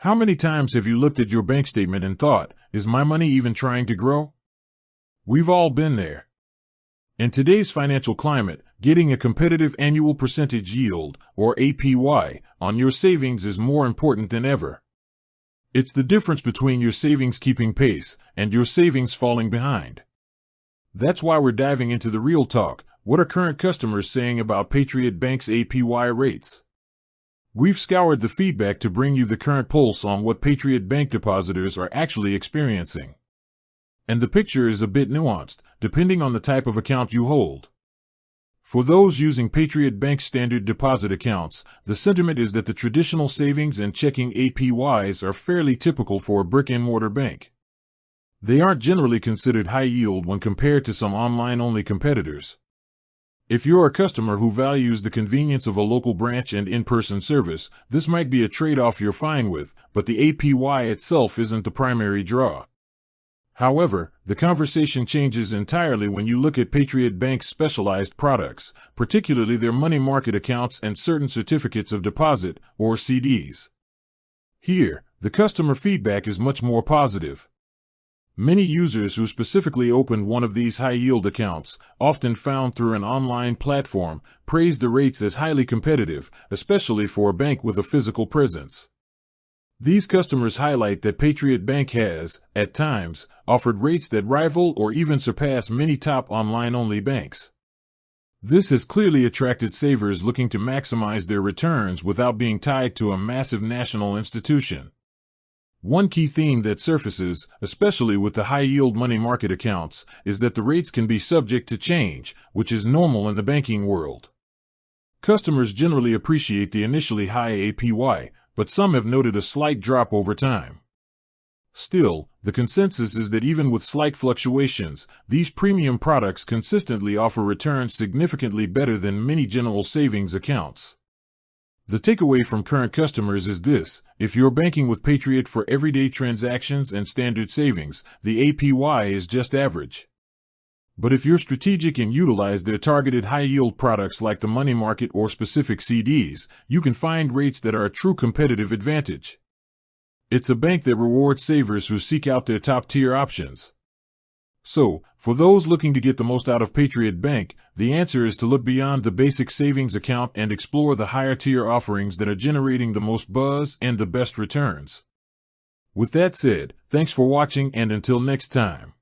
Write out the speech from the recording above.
How many times have you looked at your bank statement and thought, is my money even trying to grow? We've all been there. In today's financial climate, getting a competitive annual percentage yield, or APY, on your savings is more important than ever. It's the difference between your savings keeping pace and your savings falling behind. That's why we're diving into the real talk. What are current customers saying about Patriot Bank's APY rates? We've scoured the feedback to bring you the current pulse on what Patriot Bank depositors are actually experiencing. And the picture is a bit nuanced, depending on the type of account you hold. For those using Patriot Bank standard deposit accounts, the sentiment is that the traditional savings and checking APYs are fairly typical for a brick-and-mortar bank. They aren't generally considered high yield when compared to some online-only competitors. If you're a customer who values the convenience of a local branch and in-person service, this might be a trade-off you're fine with, but the APY itself isn't the primary draw. However, the conversation changes entirely when you look at Patriot Bank's specialized products, particularly their money market accounts and certain certificates of deposit, or CDs. Here, the customer feedback is much more positive. Many users who specifically opened one of these high-yield accounts, often found through an online platform, praise the rates as highly competitive, especially for a bank with a physical presence. These customers highlight that Patriot Bank has, at times, offered rates that rival or even surpass many top online-only banks. This has clearly attracted savers looking to maximize their returns without being tied to a massive national institution. One key theme that surfaces, especially with the high-yield money market accounts, is that the rates can be subject to change, which is normal in the banking world. Customers generally appreciate the initially high APY, but some have noted a slight drop over time. Still, the consensus is that even with slight fluctuations, these premium products consistently offer returns significantly better than many general savings accounts. The takeaway from current customers is this: if you're banking with Patriot for everyday transactions and standard savings, the APY is just average. But if you're strategic and utilize their targeted high-yield products like the money market or specific CDs, you can find rates that are a true competitive advantage. It's a bank that rewards savers who seek out their top-tier options. So, for those looking to get the most out of Patriot Bank, the answer is to look beyond the basic savings account and explore the higher-tier offerings that are generating the most buzz and the best returns. With that said, thanks for watching, and until next time.